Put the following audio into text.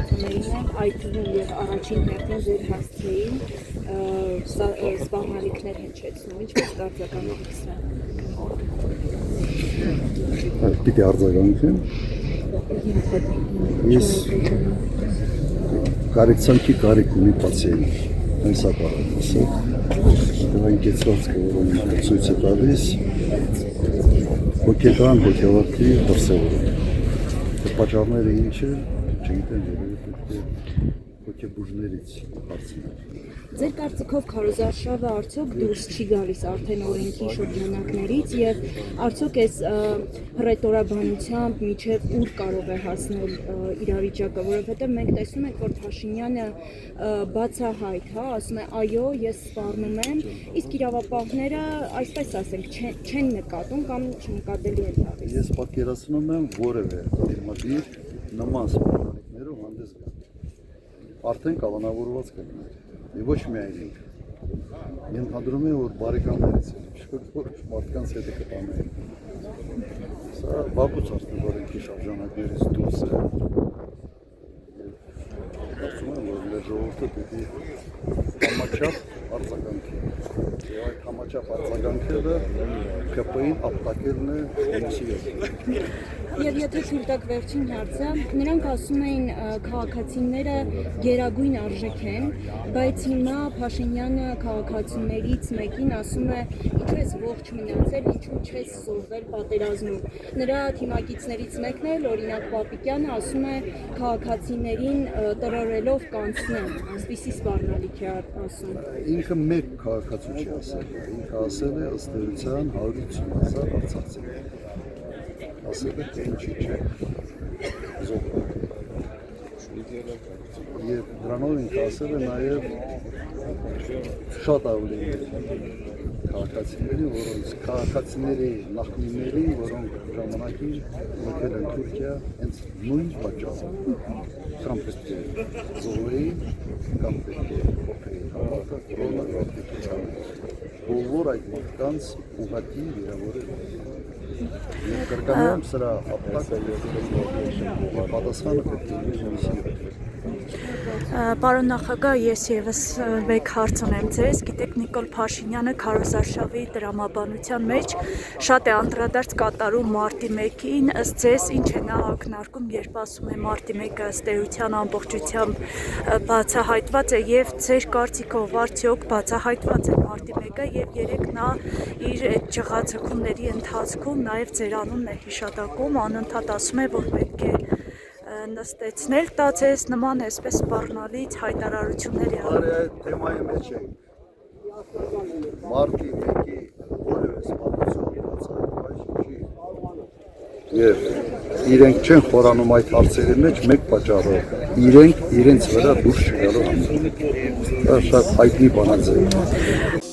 գործընկերություններին եմ, այդ թվում և առաջին հերթին ձեր հասցեին սպառնալիքներ հնչեցնում, ինչպես կարձականքիք սա։ Պիտի արձագանքեմ։ Ես կարեկցանքի կարիք ունի պացիենտ, այս ապարատասը, ընկեցվածքը, որոնք ցույց է տալիս, հոգեկան, հոգեվարքի դրսևորում։ Պատճառները ինչ է, չգիտեմ, հոգեբուժներից հարցներ։ Ձեր կարծիքով քարոզարշավը արդյոք դուրս չի գալիս արդեն օրենքի շրջանակներից և արդյոք այս հռետորաբանությամբ մինչև ուր կարող է հասնել իրավիճակը, որովհետև մենք տեսնում ենք, որ Փաշինյանը բացահայտ, ասում է այո, ես սպառնում եմ, իսկ իրավապահները, այսպես ասենք, չեն նկատում կամ չնկատելի են տալիս։ Ես պատկերացնում եմ որևէ դիմադիր նման սպառնալիքներով հանդես գալ։ Արդեն կանոնավորված կլիներ։ Ոչ միայն ինք։ Ենթադրում եմ, որ բարեկամներից են, որոշ մարդկանց հետ է կտանեն։ Սա վաղուց արդեն օրենքի շրջանակներից դուրս է։ Կարծում եմ, որ մեր ժողովուրդը պիտի համաչափ արձագանքի։ Եվ այդ համաչափ արձագանքելը ԿՊ-ին ապտակելն է հունիսի 7-ին։ Եվ եթե թույլ տաք վերջին հարցը, նրանք ասում էին քաղաքացիները գերագույն արժեք են, բայց հիմա Փաշինյանը քաղաքացիներից մեկին ասում է ինչու ես ողջ մնացել, ինչու չես զոհվել պատերազմում։ Նրա թիմակիցներից մեկն էլ, օրինակ Պապիկյանը, ասում է քաղաքացիներին տրորելով կանցնեն, այսպիսի սպառնալիք է ասում։ Ինքը մեկ քաղաքացու չի ասել, ինքը ասել է ըստ էության 150,000 արցախցի։ Ասել է, թե ինչի չէ զոհվել։ Եվ դրանով ինքը ասել է նաև շատ ավելի քաղաքացիների, որոնց քաղաքացիների նախնիների, որոնք ժամանակին մեկել են Թուրքիա, հենց նույն պատճառով կամ պետք է զոհվեին, կամ պետք է փոխեին հավատը, բոլոր այդ մարդկանց ուղղակի վիրավորել։ Եվ կրկնում սրա ապտակը և պատասխանը պետք է հունիսի 7-ին։ Պարոն նախագահ, ես եւս մեկ հարց ունեմ ձեզ, գիտեք Նիկոլ Փաշինյանը քարոզարշավի տրամաբանության մեջ շատ է անդրադարձ կատարում մարտի 1-ին, ըստ ձեզ ինչ է նա ակնարկում, երբ ասում է մարտի 1-ը ըստ էության ամբողջությամբ բացահայտված է եւ ձեր կարծիքով արդյոք բացահայտված է մարտի 1-ը եւ երեք նա իր այդ ջղացումների ընթացքում նաեւ ձեր անունն է հիշատակում, անընդհատ ասում է, որ պետք է նստեցնել տածես նման այսպես սպառնալից հայտարարություններ է անում։ Այդ թեմայի մեջ է մարտի 1-ի որևէ սպառնություն բացահայտված չի։ Եվ իրենք չեն խորանում այդ հարցերի մեջ մեկ պատճառով, իրենք իրենց վրա դուրս չգալու համար։ Դա շատ հայտնի բանաձև է։